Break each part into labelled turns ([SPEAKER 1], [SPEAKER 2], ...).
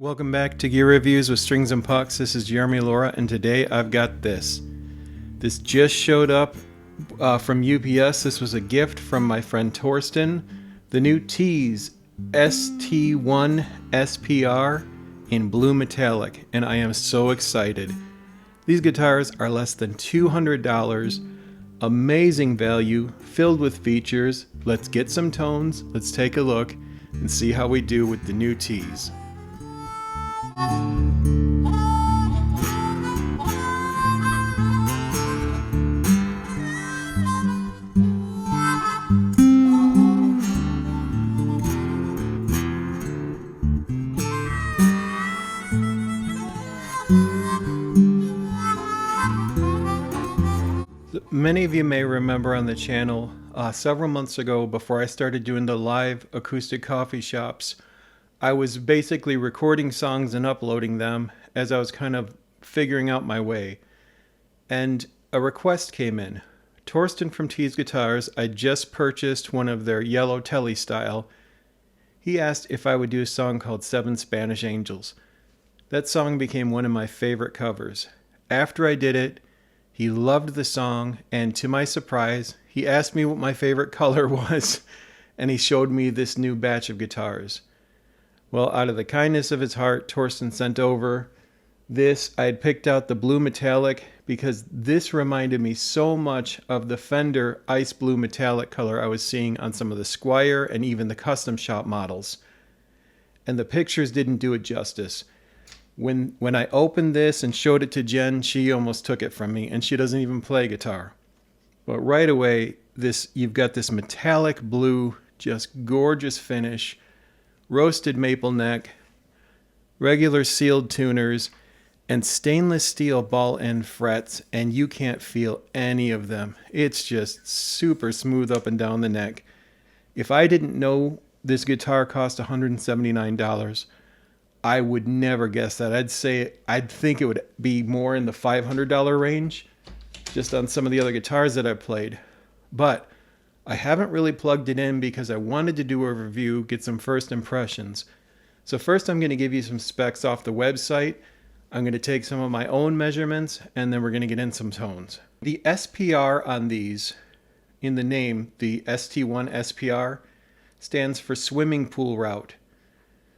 [SPEAKER 1] Welcome back to Gear Reviews with Strings and Pucks. This is Jeremy Laura, and today I've got this. This just showed up from UPS. This was a gift from my friend Torsten. The new Tease ST-1 SPR in blue metallic, and I am so excited. These guitars are less than $200. Amazing value, filled with features. Let's get some tones, let's take a look, and see how we do with the new Tease. Many of you may remember on the channel several months ago, before I started doing the live acoustic coffee shops, I was basically recording songs and uploading them as I was kind of figuring out my way. And a request came in. Torsten from Tease Guitars, I just purchased one of their yellow telly style. He asked if I would do a song called 7 Spanish Angels. That song became one of my favorite covers. After I did it, he loved the song, and to my surprise, he asked me what my favorite color was, and he showed me this new batch of guitars. Well, out of the kindness of his heart, Torsten sent over this. I had picked out the blue metallic because this reminded me so much of the Fender ice blue metallic color I was seeing on some of the Squire and even the custom shop models. And the pictures didn't do it justice. When I opened this and showed it to Jen, she almost took it from me, and she doesn't even play guitar. But right away, you've got this metallic blue, just gorgeous finish, roasted maple neck, regular sealed tuners, and stainless steel ball end frets, and you can't feel any of them. It's just super smooth up and down the neck. If I didn't know this guitar cost $179, I would never guess that. I'd think it would be more in the $500 range, just on some of the other guitars that I've played. But I haven't really plugged it in because I wanted to do a review, get some first impressions. So first I'm going to give you some specs off the website. I'm going to take some of my own measurements, and then we're going to get in some tones. The SPR on these, in the name, the ST1 SPR, stands for swimming pool route.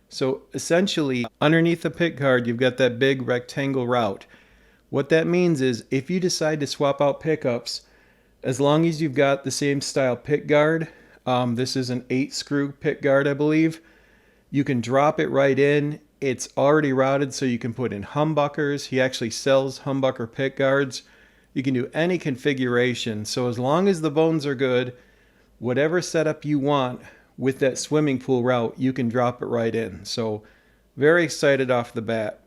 [SPEAKER 1] So essentially, underneath the pick guard, you've got that big rectangle route. What that means is if you decide to swap out pickups, as long as you've got the same style pick guard, this is an 8-screw pick guard, I believe, you can drop it right in. It's already routed, so you can put in humbuckers. He actually sells humbucker pick guards. You can do any configuration. So as long as the bones are good, whatever setup you want with that swimming pool route, you can drop it right in. So very excited off the bat.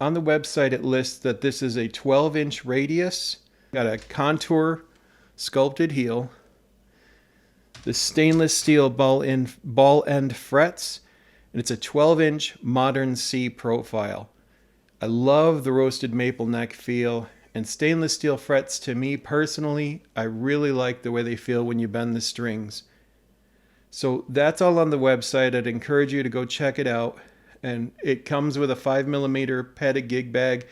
[SPEAKER 1] On the website, it lists that this is a 12-inch radius, got a contour sculpted heel, the stainless steel ball end frets, and it's a 12-inch modern C profile. I love the roasted maple neck feel, and stainless steel frets, to me personally, I really like the way they feel when you bend the strings. So that's all on the website. I'd encourage you to go check it out. And it comes with a 5mm padded gig bag.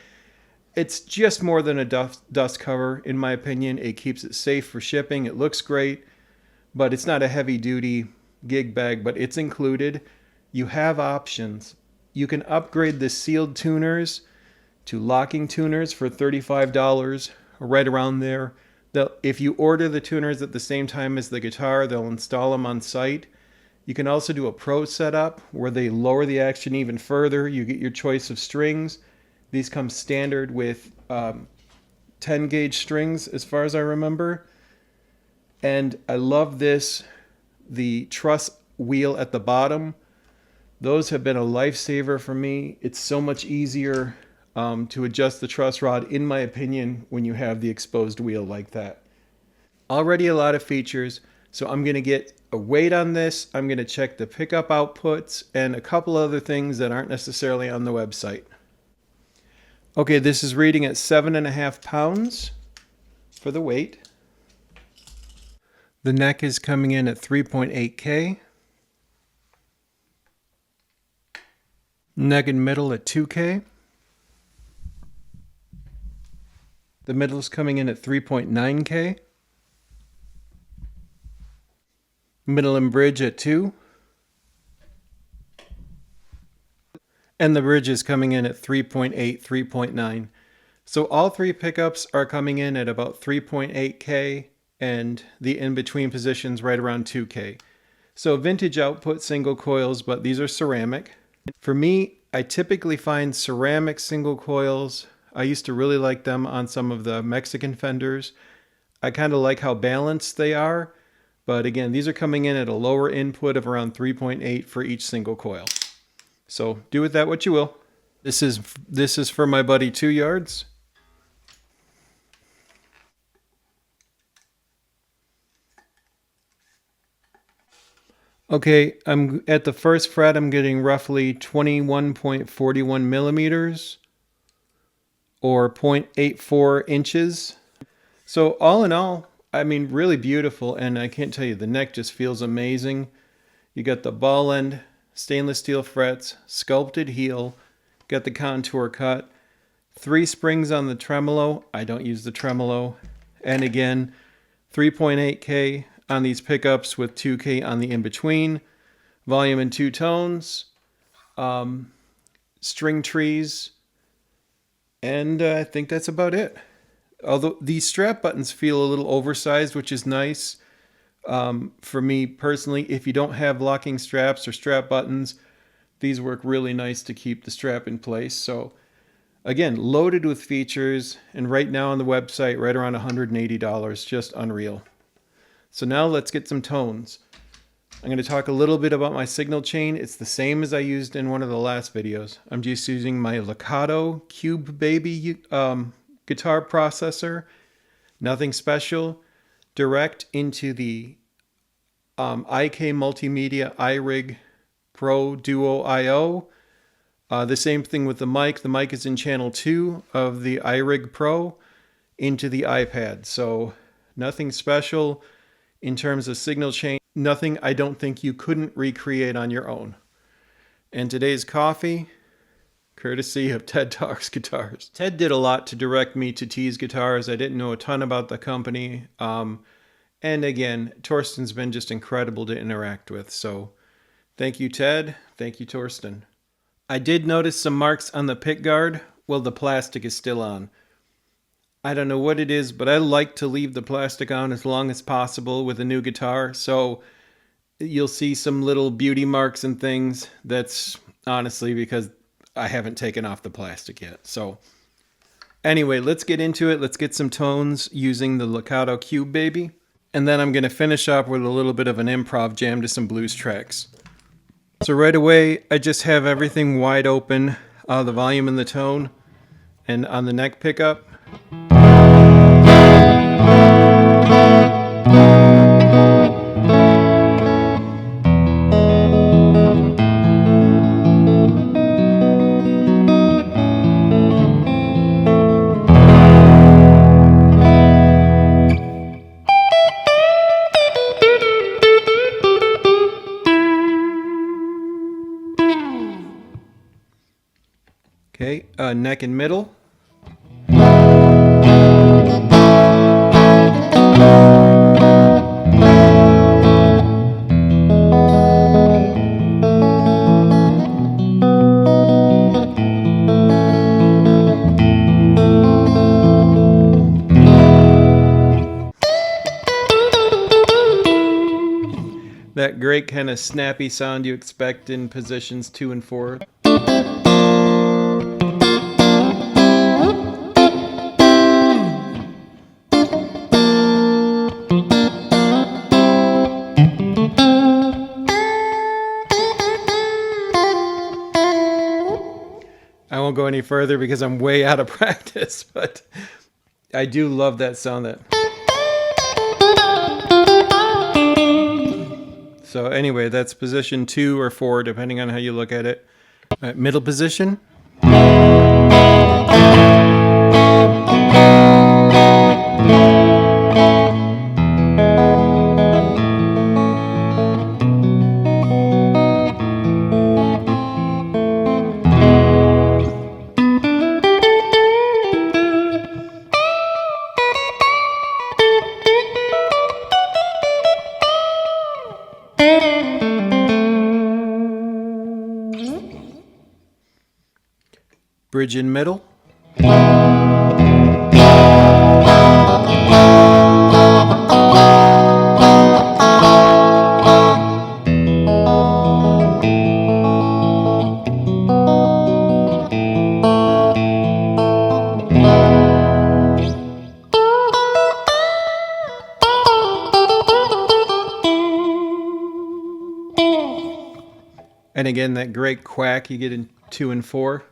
[SPEAKER 1] It's just more than a dust cover, in my opinion. It keeps it safe for shipping. It looks great, but it's not a heavy duty gig bag, but it's included. You have options. You can upgrade the sealed tuners to locking tuners for $35, right around there. If you order the tuners at the same time as the guitar, they'll install them on site. You can also do a pro setup where they lower the action even further. You get your choice of strings. These come standard with 10 gauge strings as far as I remember. And I love this, the truss wheel at the bottom. Those have been a lifesaver for me. It's so much easier to adjust the truss rod, in my opinion, when you have the exposed wheel like that. Already a lot of features, so I'm going to get a weight on this. I'm going to check the pickup outputs and a couple other things that aren't necessarily on the website. Okay, this is reading at 7.5 pounds for the weight. The neck is coming in at 3.8K. Neck and middle at 2K. The middle is coming in at 3.9K. Middle and bridge at 2. And the bridge is coming in at 3.8, 3.9. So all three pickups are coming in at about 3.8K and the in-between positions right around 2K. So vintage output single coils, but these are ceramic. For me, I typically find ceramic single coils. I used to really like them on some of the Mexican Fenders. I kind of like how balanced they are. But again, these are coming in at a lower input of around 3.8 for each single coil. So do with that what you will. This is for my buddy 2 Yards. Okay, I'm at the first fret, I'm getting roughly 21.41 millimeters or 0.84 inches. So all in all, I mean, really beautiful, and I can't tell you, the neck just feels amazing. You got the ball end, stainless steel frets, sculpted heel, got the contour cut, 3 springs on the tremolo. I don't use the tremolo. And again, 3.8K on these pickups with 2K on the in-between. Volume in 2 tones. String trees. And I think that's about it. Although these strap buttons feel a little oversized, which is nice. For me personally, if you don't have locking straps or strap buttons, these work really nice to keep the strap in place. So again, loaded with features, and right now on the website, right around $180, just unreal. So now let's get some tones. I'm going to talk a little bit about my signal chain. It's the same as I used in one of the last videos. I'm just using my Legato Cube Baby guitar processor. Nothing special. Direct into the IK Multimedia iRig Pro Duo I/O. The same thing with the mic. The mic is in channel 2 of the iRig Pro into the iPad. So nothing special in terms of signal chain. Nothing I don't think you couldn't recreate on your own. And today's coffee, courtesy of Ted Talks Guitars. Ted did a lot to direct me to Tease Guitars. I didn't know a ton about the company. And again, Torsten's been just incredible to interact with. So thank you, Ted. Thank you, Torsten. I did notice some marks on the pick guard. Well, the plastic is still on. I don't know what it is, but I like to leave the plastic on as long as possible with a new guitar. So you'll see some little beauty marks and things. That's honestly because I haven't taken off the plastic yet. So anyway, let's get into it. Let's get some tones using the Legato Cube Baby. And then I'm going to finish up with a little bit of an improv jam to some blues tracks. So right away, I just have everything wide open, the volume and the tone. And on the neck pickup, okay, neck and middle. That great kind of snappy sound you expect in positions 2 and 4. I won't go any further because I'm way out of practice, but I do love that sound. So anyway, that's position 2 or 4, depending on how you look at it. All right, middle position. Bridge in middle. And again, that great quack you get in 2 and 4.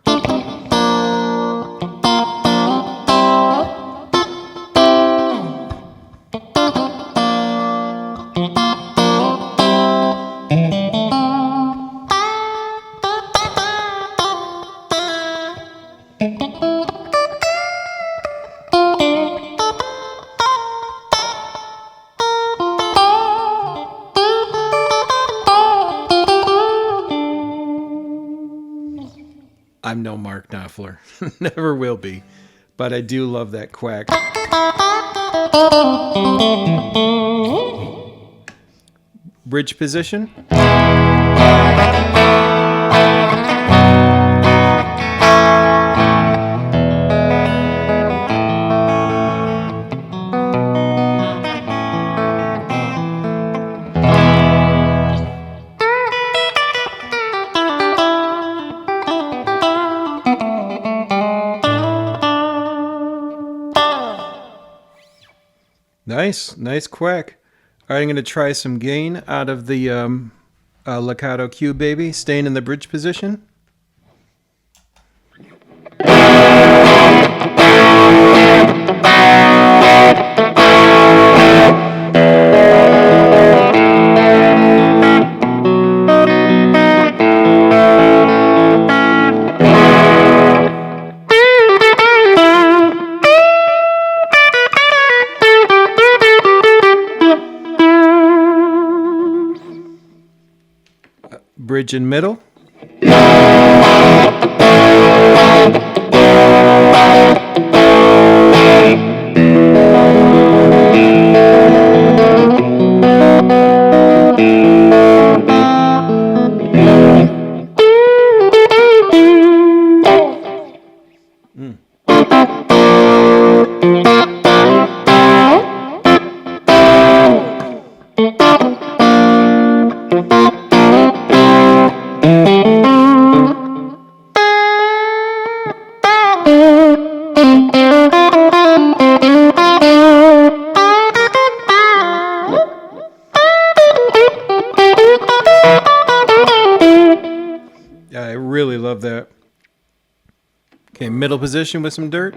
[SPEAKER 1] I'm no Mark Knopfler. Never will be. But I do love that quack. Bridge position. Nice quack. All right, I'm going to try some gain out of the Legato Q Baby, staying in the bridge position. Bridge in middle. I really love that. Okay, middle position with some dirt.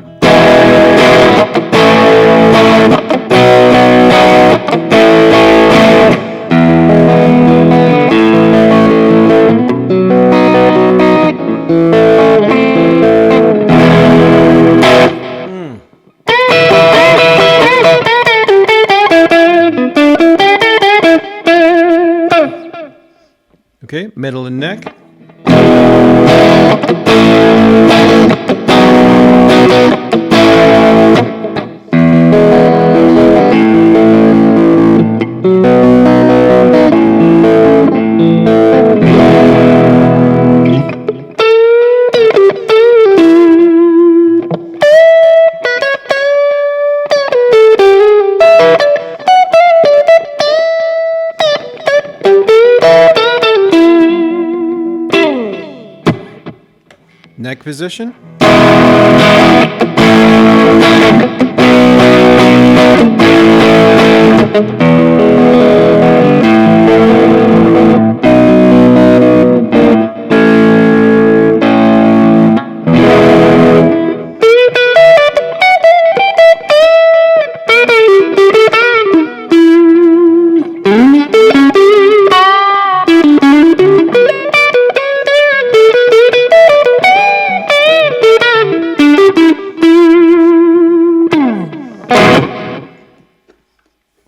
[SPEAKER 1] Okay, middle and neck. Neck position.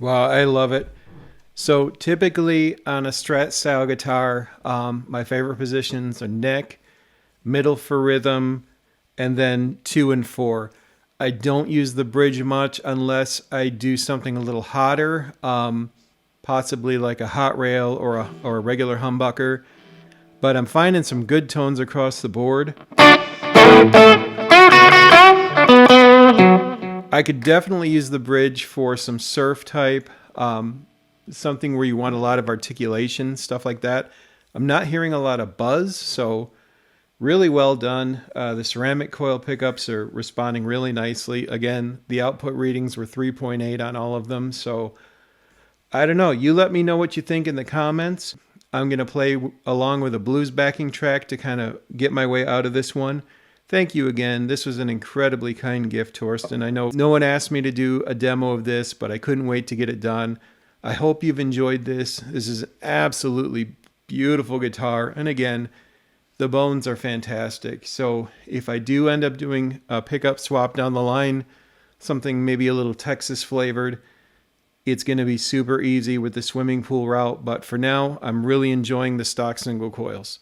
[SPEAKER 1] Wow, I love it. So typically on a Strat style guitar, my favorite positions are neck, middle for rhythm, and then 2 and 4. I don't use the bridge much unless I do something a little hotter, possibly like a hot rail or a regular humbucker. But I'm finding some good tones across the board. I could definitely use the bridge for some surf type, something where you want a lot of articulation, stuff like that. I'm not hearing a lot of buzz, so really well done. The ceramic coil pickups are responding really nicely. Again, the output readings were 3.8 on all of them, so I don't know. You let me know what you think in the comments. I'm going to play along with a blues backing track to kind of get my way out of this one. Thank you again. This was an incredibly kind gift, Torsten. I know no one asked me to do a demo of this, but I couldn't wait to get it done. I hope you've enjoyed this. This is an absolutely beautiful guitar. And again, the bones are fantastic. So if I do end up doing a pickup swap down the line, something maybe a little Texas flavored, it's going to be super easy with the swimming pool route. But for now, I'm really enjoying the stock single coils.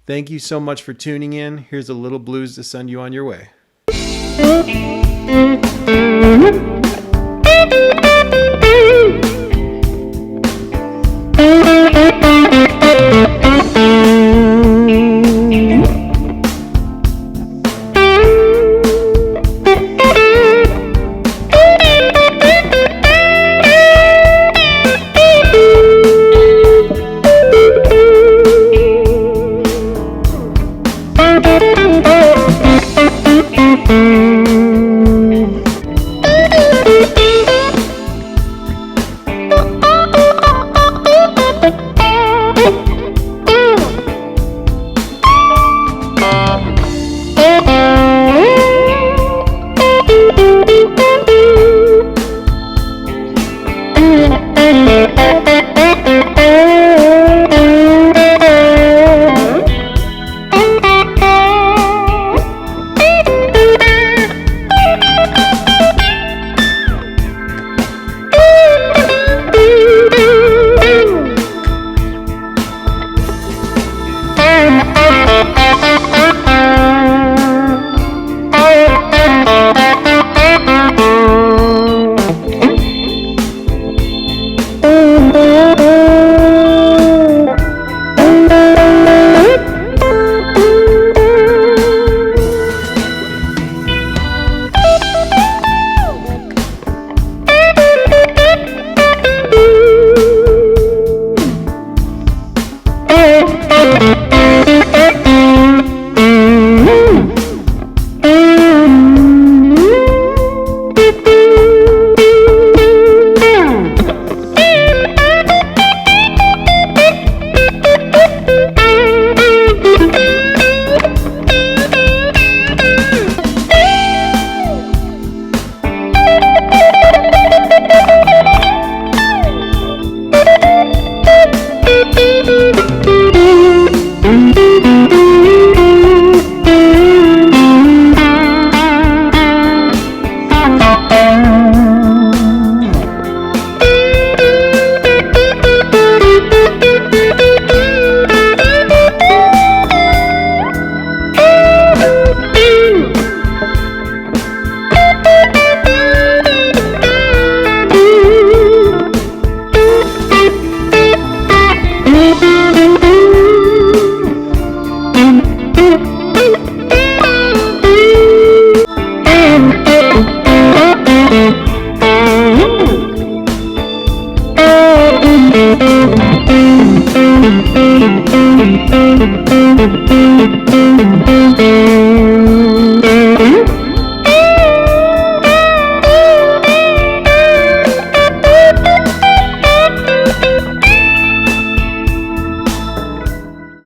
[SPEAKER 1] Thank you so much for tuning in. Here's a little blues to send you on your way.
[SPEAKER 2] Thank you.